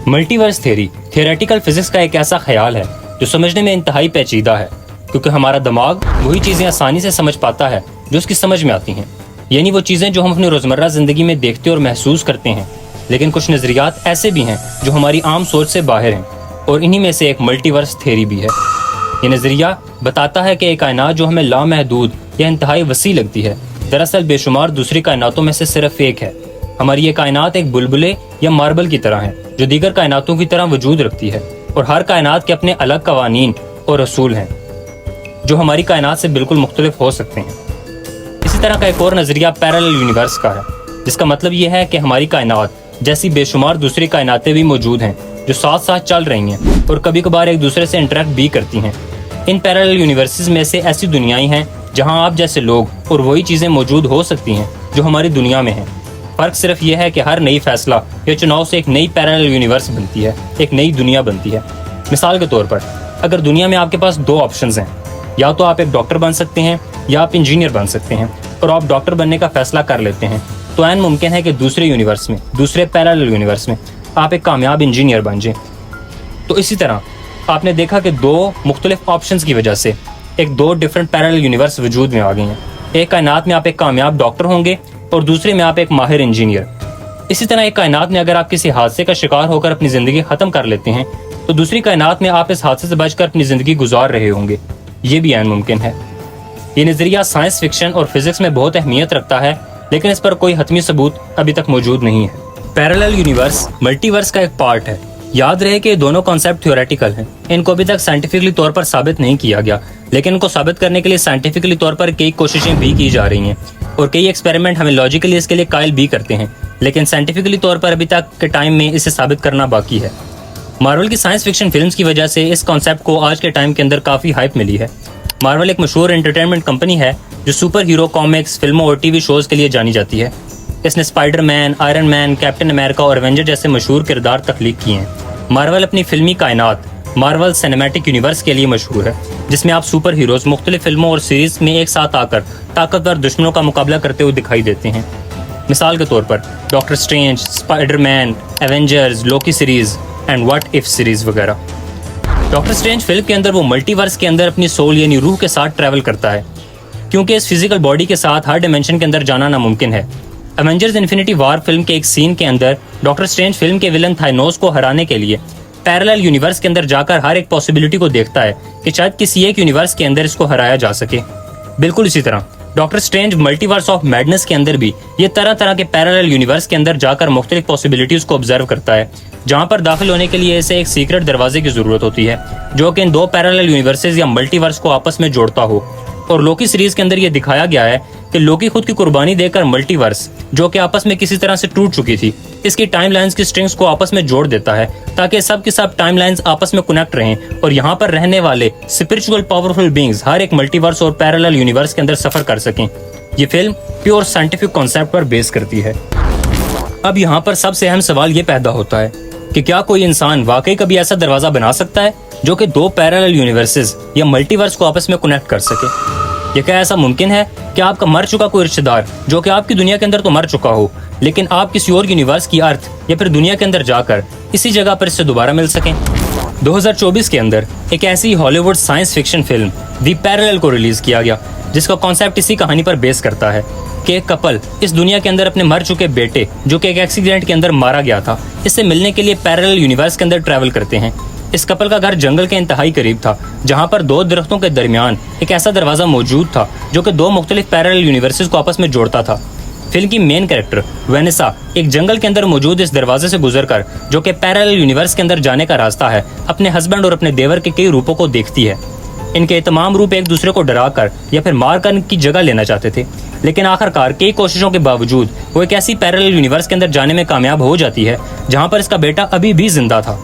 Multiverse theory theoretical physics का एक ऐसा ख्याल है जो समझने में इंतहाई पेचीदा है, क्योंकि हमारा दिमाग वही चीज़ें आसानी से समझ पाता है जो उसकी समझ में आती हैं, यानी वो चीज़ें जो हम अपनी रोज़मर्रा ज़िंदगी में देखते और महसूस करते हैं। लेकिन कुछ नज़रियात ऐसे भी हैं जो हमारी आम सोच से बाहर हैं, और इन्हीं में से एक मल्टीवर्स थ्योरी भी है। ये नज़रिया बताता है कि एक कायनात जो हमें लामहदूद या इंतहाई वसी लगती है, दरअसल बेशुमार दूसरी कायनातों में से सिर्फ एक है। हमारी ये कायनात एक बुलबुले या मार्बल की तरह है जो दीगर कायनातों की तरह वजूद रखती है, और हर कायनात के अपने अलग कवानीन और रसूल हैं जो हमारी कायनात से बिल्कुल मुख्तलिफ हो सकते हैं। इसी तरह का एक और नज़रिया पैरेलल यूनिवर्स का है, जिसका मतलब ये है कि हमारी कायनात जैसी बेशुमार दूसरी कायनातें भी मौजूद हैं जो साथ साथ चल रही हैं और कभी कभार एक दूसरे से इंटरेक्ट भी करती हैं। इन पैरेलल यूनिवर्सेस में से ऐसी दुनियाएं हैं जहां आप जैसे लोग और वही चीज़ें मौजूद हो सकती हैं जो हमारी दुनिया में हैं। फ़र्क सिर्फ यह है कि हर नई फैसला या चुनाव से एक नई पैरेलल यूनिवर्स बनती है, एक नई दुनिया बनती है। मिसाल के तौर पर, अगर दुनिया में आपके पास दो ऑप्शंस हैं, या तो आप एक डॉक्टर बन सकते हैं या आप इंजीनियर बन सकते हैं, और आप डॉक्टर बनने का फैसला कर लेते हैं, तो ऐन मुमकिन है कि दूसरे यूनिवर्स में, दूसरे पैरेलल यूनिवर्स में आप एक कामयाब इंजीनियर बन जाएं। तो इसी तरह आपने देखा कि दो मुख्तलिफ ऑप्शंस की वजह से दो डिफरेंट पैरेलल यूनिवर्स वजूद में आ गए हैं। एक कायनात में आप एक कामयाब डॉक्टर होंगे और दूसरे में आप एक माहिर इंजीनियर। इसी तरह एक कायनात में अगर आप किसी हादसे का शिकार होकर अपनी ज़िंदगी ख़त्म कर लेते हैं, तो दूसरी कायनात में आप इस हादसे से बचकर अपनी ज़िंदगी गुजार रहे होंगे। ये भी ऐन मुमकिन है। ये नज़रिया साइंस फिक्शन और फिजिक्स में बहुत अहमियत रखता है, लेकिन इस पर कोई हतमी सबूत अभी तक मौजूद नहीं है। पैरेलल यूनिवर्स मल्टीवर्स का एक पार्ट है। याद रहे कि ये दोनों कॉन्सेप्ट थ्योरेटिकल हैं, इनको अभी तक साइंटिफिकली तौर पर साबित नहीं किया गया, लेकिन इनको साबित करने के लिए साइंटिफिकली तौर पर कई कोशिशें भी की जा रही हैं, और कई एक्सपेरिमेंट हमें लॉजिकली इसके लिए कायल भी करते हैं, लेकिन साइंटिफिकली तौर पर अभी तक के टाइम में इसे साबित करना बाकी है। मार्वल की साइंस फिक्शन फिल्म्स की वजह से इस कॉन्सेप्ट को आज के टाइम के अंदर काफ़ी हाइप मिली है। मार्वल एक मशहूर एंटरटेनमेंट कंपनी है जो सुपर हीरो कॉमिक्स, फिल्मों और टीवी शोज़ के लिए जानी जाती है। इसने Spiderman, iron man, captain America और एवेंजर जैसे मशहूर किरदार तख्लीक किए हैं। मार्वल अपनी फिल्मी कायनात मार्वल सिनेमैटिक यूनिवर्स के लिए मशहूर है, जिसमें आप सुपर हीरोज मुख्तलिफ फिल्मों और सीरीज में एक साथ आकर ताकतवर दुश्मनों का मुकाबला करते हुए दिखाई देते हैं। मिसाल के तौर पर doctor strange, Spiderman, Avengers, Loki series and what if series वगैरह। डॉक्टर स्ट्रेंज फिल्म के अंदर वो मल्टीवर्स के अंदर अपनी सोल यानी रूह के साथ ट्रैवल करता है, क्योंकि इस फिजिकल बॉडी के साथ हर डिमेंशन के अंदर जाना नामुमकिन है। एवेंजर्स इन्फिनिटी वॉर फिल्म के एक सीन के अंदर डॉक्टर स्ट्रेंज फिल्म के विलन थानोस को हराने के लिए पैरेलल यूनिवर्स के अंदर जाकर हर एक पॉसिबिलिटी को देखता है कि शायद किसी एक यूनिवर्स के अंदर इसको हराया जा सके। बिल्कुल इसी तरह doctor strange multiverse of madness के अंदर भी ये तरह तरह के पैरेलल यूनिवर्स के अंदर जाकर मुख्तलिफ पॉसिबिलिटीज को ऑब्जर्व करता है, जहाँ पर दाखिल होने के लिए इसे एक सीक्रेट दरवाजे की जरूरत होती है जो कि इन दो पैरेलल यूनिवर्सेस या मल्टीवर्स को आपस में जोड़ता हो। और लोकी सीरीज के अंदर ये दिखाया गया है कि लोकी खुद की कुर्बानी देकर मल्टीवर्स जो कि आपस में किसी तरह से टूट चुकी थी, इसकी टाइमलाइंस की स्ट्रिंग्स को आपस में जोड़ देता है, ताकि सब के सब टाइमलाइंस आपस में कनेक्ट रहें और यहाँ पर रहने वाले स्पिरिचुअल पावरफुल बीइंग्स हर एक मल्टीवर्स और पैरेलल यूनिवर्स के अंदर सफर कर सकें। ये फिल्म प्योर साइंटिफिक कॉन्सेप्ट पर बेस करती है। अब यहाँ पर सबसे अहम सवाल ये पैदा होता है कि क्या कोई इंसान वाकई कभी ऐसा दरवाजा बना सकता है जो कि दो पैरेलल यूनिवर्सेस या मल्टीवर्स को आपस में कनेक्ट कर सके। ये क्या ऐसा मुमकिन है कि आपका मर चुका कोई रिश्तेदार जो कि आपकी दुनिया के अंदर तो मर चुका हो, लेकिन आप किसी और यूनिवर्स की अर्थ या फिर दुनिया के अंदर जाकर इसी जगह पर इससे दोबारा मिल सकें। 2024 के अंदर एक ऐसी हॉलीवुड साइंस फिक्शन फिल्म दी पैरेलल को रिलीज किया गया, जिसका कॉन्सेप्ट इसी कहानी पर बेस करता है कि एक कपल इस दुनिया के अंदर अपने मर चुके बेटे जो कि एक एक्सीडेंट के अंदर मारा गया था, इससे मिलने के लिए पैरेलल यूनिवर्स के अंदर ट्रैवल करते हैं। इस कपल का घर जंगल के इंतहाई करीब था, जहां पर दो दरख्तों के दरमियान एक ऐसा दरवाजा मौजूद था जो कि दो मुख्तलिफ पैरेलल यूनिवर्सेस को आपस में जोड़ता था। फिल्म की मेन कैरेक्टर वेनेसा एक जंगल के अंदर मौजूद इस दरवाजे से गुजरकर, जो कि पैरेलल यूनिवर्स के अंदर जाने का रास्ता है, अपने हस्बैंड और अपने देवर के कई रूपों को देखती है। इनके तमाम रूप एक दूसरे को डराकर या फिर मारकर इनकी जगह लेना चाहते थे, लेकिन आखिरकार कई कोशिशों के बावजूद वो एक ऐसी पैरेलल यूनिवर्स के अंदर जाने में कामयाब हो जाती है जहां पर इसका बेटा अभी भी जिंदा था।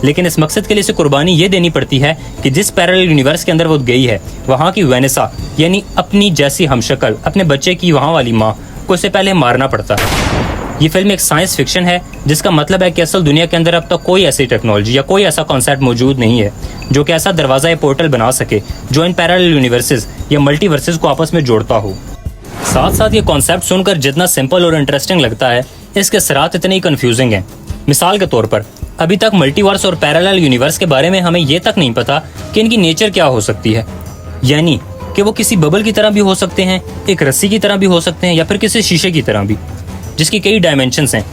लेकिन इस मकसद के लिए इसे कुर्बानी ये देनी पड़ती है कि जिस पैरेलल यूनिवर्स के अंदर वो गई है, वहाँ की वेनेसा यानी अपनी जैसी हमशक्ल अपने बच्चे की वहाँ वाली माँ को इससे पहले मारना पड़ता है। ये फिल्म एक साइंस फिक्शन है, जिसका मतलब है कि असल दुनिया के अंदर अब तक कोई ऐसी टेक्नोलॉजी या कोई ऐसा कॉन्सेप्ट मौजूद नहीं है जो कि ऐसा दरवाजा या पोर्टल बना सके जो इन पैरेलल यूनिवर्सेस या मल्टीवर्सेस को आपस में जोड़ता हो। साथ साथ ये कॉन्सेप्ट सुनकर जितना सिंपल और इंटरेस्टिंग लगता है, इसके असरात इतने ही कंफ्यूजिंग हैं। मिसाल के तौर पर अभी तक मल्टीवर्स और पैरेलल यूनिवर्स के बारे में हमें ये तक नहीं पता कि इनकी नेचर क्या हो सकती है, यानी कि वो किसी बबल की तरह भी हो सकते हैं, एक रस्सी की तरह भी हो सकते हैं, या फिर किसी शीशे की तरह भी, जिसकी कई डायमेंशंस हैं।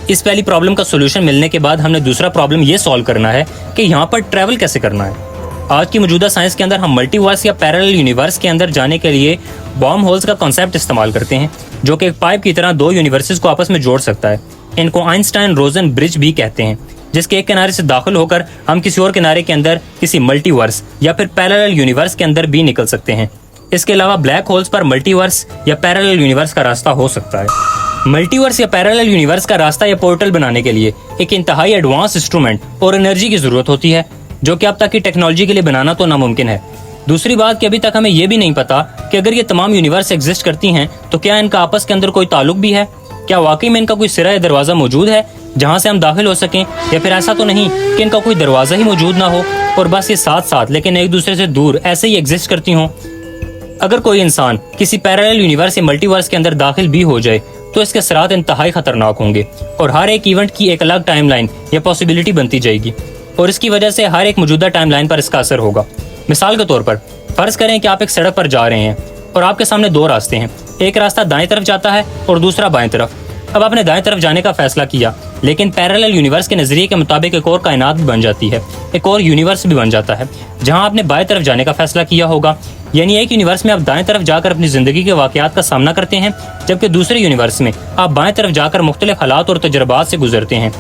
इस पहली प्रॉब्लम का सोल्यूशन मिलने के बाद हमने दूसरा प्रॉब्लम ये सॉल्व करना है कि यहाँ पर ट्रैवल कैसे करना है। आज की मौजूदा साइंस के अंदर हम मल्टीवर्स या पैरेलल यूनिवर्स के अंदर जाने के लिए बॉर्म होल्स का कॉन्सेप्ट इस्तेमाल करते हैं, जो कि एक पाइप की तरह दो यूनिवर्सेस को आपस में जोड़ सकता है। इनको आइंस्टाइन रोजन ब्रिज भी कहते हैं, जिसके एक किनारे से दाखिल होकर हम किसी और किनारे के अंदर किसी मल्टीवर्स या फिर पैरेलल यूनिवर्स के अंदर भी निकल सकते हैं। इसके अलावा ब्लैक होल्स पर मल्टीवर्स या पैरेलल यूनिवर्स का रास्ता हो सकता है। मल्टीवर्स या पैरेलल यूनिवर्स का रास्ता या पोर्टल बनाने के लिए एक इंतहाई एडवांस इंस्ट्रूमेंट और एनर्जी की जरूरत होती है, जो कि अब तक की टेक्नोलॉजी के लिए बनाना तो नामुमकिन है। दूसरी बात कि अभी तक हमें यह भी नहीं पता कि अगर ये तमाम यूनिवर्स एग्जिस्ट करती हैं तो क्या इनका आपस के अंदर कोई ताल्लुक भी है, क्या वाकई में इनका कोई सिरा या दरवाजा मौजूद है जहां से हम दाखिल हो सकें, या फिर ऐसा तो नहीं कि इनका कोई दरवाजा ही मौजूद ना हो और बस ये साथ साथ लेकिन एक दूसरे से दूर ऐसे ही एग्जिस्ट करती हों। अगर कोई इंसान किसी पैरेलल यूनिवर्स या मल्टीवर्स के अंदर दाखिल भी हो जाए तो इसके असरात इंतहाई खतरनाक होंगे और हर एक इवेंट की एक अलग टाइमलाइन या पॉसिबिलिटी बनती जाएगी और इसकी वजह से हर एक मौजूदा टाइमलाइन पर इसका असर होगा। मिसाल के तौर पर फर्ज करें कि आप एक सड़क पर जा रहे हैं और आपके सामने दो रास्ते हैं, एक रास्ता दाएं तरफ जाता है और दूसरा बाएं तरफ। अब आपने दाएं तरफ जाने का फैसला किया, लेकिन पैरेलल यूनिवर्स के नजरिए के मुताबिक एक और कायनात भी बन जाती है, एक और यूनिवर्स भी बन जाता है जहां आपने बाएं तरफ जाने का फैसला किया होगा। यानी एक यूनिवर्स में आप दाएं तरफ जाकर अपनी जिंदगी के वाकयात का सामना करते हैं, जबकि दूसरे यूनिवर्स में आप बाएं तरफ जाकर मुख्तलिफ हालात और तजुर्बात से गुजरते हैं।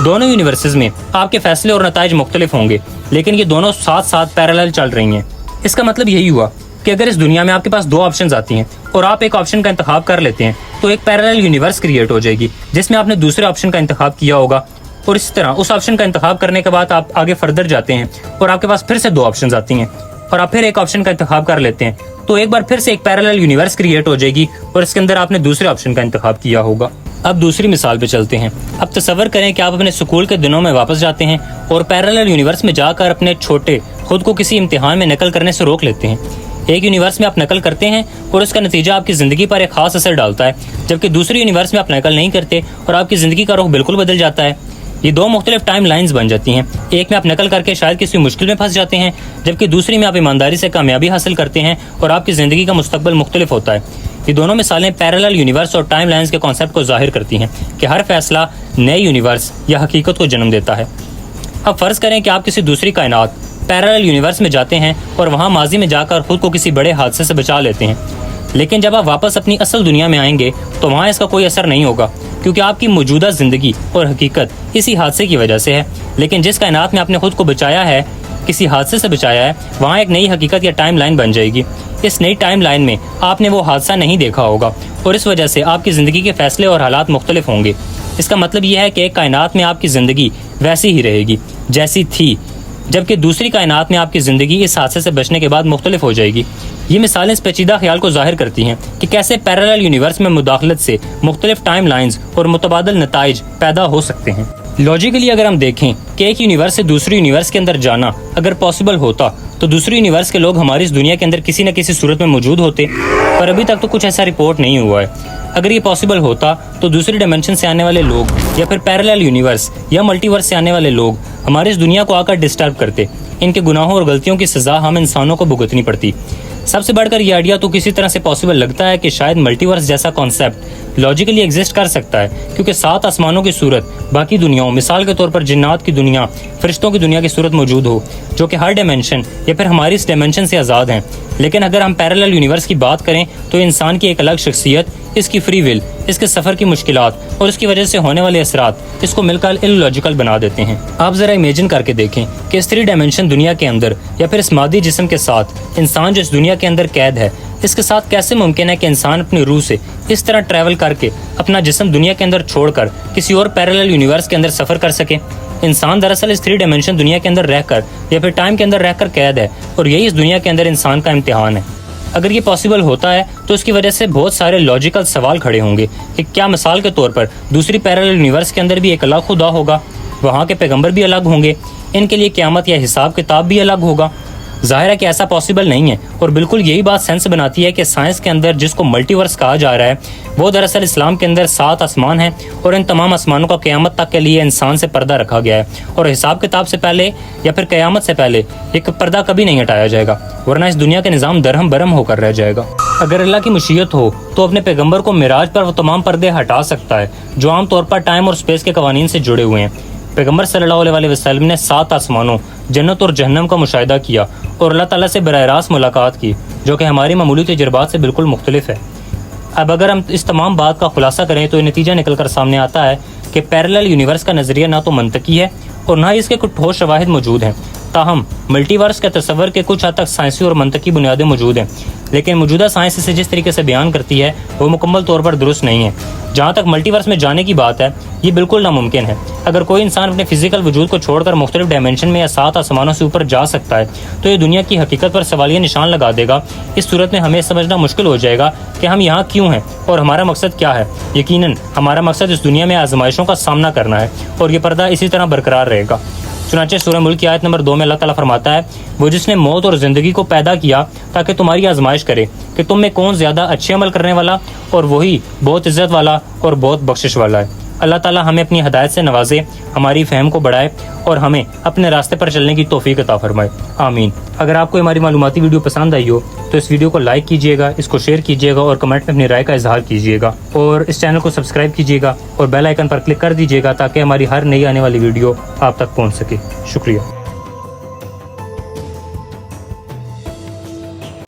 दोनों यूनिवर्सेस में आपके फैसले और नताइज मुख्तलिफ होंगे, लेकिन ये दोनों साथ साथ पैरेलल चल रही हैं। इसका मतलब यही हुआ कि अगर इस दुनिया में आपके पास दो ऑप्शंस आती हैं और आप एक ऑप्शन का इंतखाब कर लेते हैं तो एक पैरेलल यूनिवर्स क्रिएट हो जाएगी जिसमें आपने दूसरे ऑप्शन का इंतखाब किया होगा, और इसी तरह उस ऑप्शन का इंतखाब करने के बाद आप आगे फर्दर जाते हैं और आपके पास फिर से दो ऑप्शंस आती हैं और आप फिर एक ऑप्शन का इंतखाब कर लेते हैं, तो एक बार फिर से एक पैरेलल यूनिवर्स क्रिएट हो जाएगी और इसके अंदर आपने दूसरे ऑप्शन का इंतखाब किया होगा। अब दूसरी मिसाल पे चलते हैं। अब तसव्वुर करें कि आप अपने स्कूल के दिनों में वापस जाते हैं और पैरेलल यूनिवर्स में जाकर अपने छोटे खुद को किसी इम्तिहान में नकल करने से रोक लेते हैं। एक यूनिवर्स में आप नकल करते हैं और उसका नतीजा आपकी ज़िंदगी पर एक खास असर डालता है, जबकि दूसरे यूनिवर्स में आप नकल नहीं करते और आपकी ज़िंदगी का रुख बिल्कुल बदल जाता है। ये दो मुख्तलिफ टाइम लाइन्स बन जाती हैं। एक में आप नकल करके शायद किसी मुश्किल में फंस जाते हैं, जबकि दूसरी में आप ईमानदारी से कामयाबी हासिल करते हैं और आपकी ज़िंदगी का मुस्तकबिल मुख्तलिफ होता है। ये दोनों मिसालें पैरेलल यूनिवर्स और टाइम लाइन्स के कॉन्सेप्ट को जाहिर करती हैं कि हर फैसला नए यूनिवर्स या हकीकत को जन्म देता है। अब फ़र्ज़ करें कि आप किसी दूसरी कायनात पैरेलल यूनिवर्स में जाते हैं और वहाँ माजी में जाकर खुद को किसी बड़े हादसे से बचा लेते हैं, लेकिन जब आप वापस अपनी असल दुनिया में आएंगे तो वहाँ इसका कोई असर नहीं होगा, क्योंकि आपकी मौजूदा ज़िंदगी और हकीकत इसी हादसे की वजह से है। लेकिन जिस कायनात में आपने खुद को बचाया है, किसी हादसे से बचाया है, वहाँ एक नई हकीकत या टाइम लाइन बन जाएगी। इस नई टाइम लाइन में आपने वो हादसा नहीं देखा होगा और इस वजह से आपकी ज़िंदगी के फैसले और हालात मुख्तलिफ होंगे। इसका मतलब यह है कि एक कायनात में आपकी ज़िंदगी वैसी ही रहेगी जैसी थी, जबकि दूसरी कायनात में आपकी ज़िंदगी इस हादसे से बचने के बाद मुख्तलिफ हो जाएगी। ये मिसालें इस पेचीदा ख्याल को जाहिर करती हैं कि कैसे पैरेलल यूनिवर्स में मुदाखलत से मुख्तलिफ टाइम लाइन्स और मुतबादल नताइज पैदा हो सकते हैं। लॉजिकली अगर हम देखें कि एक यूनिवर्स से दूसरे यूनिवर्स के अंदर जाना अगर पॉसिबल होता तो दूसरे यूनिवर्स के लोग हमारी इस दुनिया के अंदर किसी न किसी सूरत में मौजूद होते, पर अभी तक तो कुछ ऐसा रिपोर्ट नहीं हुआ है। अगर ये पॉसिबल होता तो दूसरी डायमेंशन से आने वाले लोग या फिर पैरेलल यूनिवर्स या मल्टीवर्स से आने वाले लोग हमारी इस दुनिया को आकर डिस्टर्ब करते। इनके गुनाहों और गलतियों की सज़ा हम इंसानों को भुगतनी पड़ती। सबसे बढ़कर यह आइडिया तो किसी तरह से पॉसिबल लगता है कि शायद मल्टीवर्स जैसा कॉन्सेप्ट लॉजिकली एग्जिस्ट कर सकता है, क्योंकि सात आसमानों की सूरत बाकी दुनियाओं, मिसाल के तौर पर जिन्नात की दुनिया, फरिश्तों की दुनिया की सूरत मौजूद हो, जो कि हर डायमेंशन या फिर हमारी इस डायमेंशन से आज़ाद हैं। लेकिन अगर हम पैरेलल यूनिवर्स की बात करें तो इंसान की एक अलग शख्सियत, इसकी फ्री विल, इसके सफ़र की मुश्किलात और उसकी वजह से होने वाले असरात इसको मिलकर इलॉजिकल बना देते हैं। आप ज़रा इमेजिन करके देखें कि इस 3 डायमेंशन दुनिया के अंदर या फिर इस मादी जिस्म के साथ इंसान जो इस दुनिया के अंदर कैद है, इसके साथ कैसे मुमकिन है कि इंसान अपनी रूह से इस तरह ट्रैवल करके अपना जिस्म दुनिया के अंदर छोड़कर किसी और पैरेलल यूनिवर्स के अंदर सफ़र कर सके। इंसान दरअसल इस 3 डायमेंशन दुनिया के अंदर रहकर या फिर टाइम के अंदर रहकर कैद है और यही इस दुनिया के अंदर इंसान का इम्तिहान है। अगर ये पॉसिबल होता है तो इसकी वजह से बहुत सारे लॉजिकल सवाल खड़े होंगे कि क्या मिसाल के तौर पर दूसरी पैरेलल यूनिवर्स के अंदर भी एक अलग खुदा होगा, वहाँ के पैगंबर भी अलग होंगे, इनके लिए क़यामत या हिसाब किताब भी अलग होगा, जाहिर है कि ऐसा पॉसिबल नहीं है और बिल्कुल यही बात सेंस बनाती है कि साइंस के अंदर जिसको मल्टीवर्स कहा जा रहा है वो दरअसल इस्लाम के अंदर 7 आसमान हैं और इन तमाम आसमानों का क़यामत तक के लिए इंसान से पर्दा रखा गया है और हिसाब किताब से पहले या फिर क़यामत से पहले एक पर्दा कभी नहीं हटाया जाएगा, वरना इस दुनिया का निज़ाम दरहम बरहम होकर रह जाएगा। अगर अल्लाह की मशीयत हो तो अपने पैगम्बर को मिराज पर वो तमाम पर्दे हटा सकता है जो आमतौर पर टाइम और स्पेस के कवानीन से जुड़े हुए हैं। पैगम्बर सल्लल्लाहु अलैहि वसल्लम ने 7 आसमानों, जन्नत और जहन्नम का मुशाहिदा किया और अल्लाह ताला से बराह रास्त मुलाकात की, जो कि हमारी मामूली तजुर्बात से बिल्कुल मुख्तलिफ है। अब अगर हम इस तमाम बात का खुलासा करें तो ये नतीजा निकल कर सामने आता है कि पैरेलल यूनिवर्स का नज़रिया ना तो मंतकी है और ना ही इसके कुछ ठोस शवाहिद मौजूद हैं। ताहम मल्टीवर्स के तस्वर के कुछ हद तक साइंसी और मंतकी बुनियादें मौजूद हैं, लेकिन मौजूदा साइंस इसे जिस तरीके से बयान करती है वो मुकम्मल तौर पर दुरुस्त नहीं है। जहाँ तक मल्टीवर्स में जाने की बात है, ये बिल्कुल नामुमकिन है। अगर कोई इंसान अपने फिजिकल वजूद को छोड़कर मुख्तलिफ डायमेंशन में या 7 आसमानों से ऊपर जा सकता है तो ये दुनिया की हकीकत पर सवालिया निशान लगा देगा। इस सूरत में हमें समझना मुश्किल हो जाएगा कि हम यहाँ क्यों हैं और हमारा मकसद क्या है। यकीनन हमारा मकसद इस दुनिया में आजमाइशों का सामना करना है और ये पर्दा इसी तरह बरकरार रहेगा। चुनांचे सूरह मुल्क की आयत नंबर 2 में अल्लाह ताला फरमाता है, वो जिसने मौत और ज़िंदगी को पैदा किया ताकि तुम्हारी आजमाइश करे कि तुम में कौन ज़्यादा अच्छे अमल करने वाला, और वही बहुत इज़्ज़त वाला और बहुत बख्शिश वाला है। अल्लाह ताला हमें अपनी हदायत से नवाजे, हमारी फहम को बढ़ाए और हमें अपने रास्ते पर चलने की तौफीक अता फरमाए। आमीन। अगर आपको हमारी मालूमाती वीडियो पसंद आई हो तो इस वीडियो को लाइक कीजिएगा, इसको शेयर कीजिएगा और कमेंट में अपनी राय का इजहार कीजिएगा और इस चैनल को सब्सक्राइब कीजिएगा और बेल आइकन पर क्लिक कर दीजिएगा ताकि हमारी हर नई आने वाली वीडियो आप तक पहुँच सके। शुक्रिया।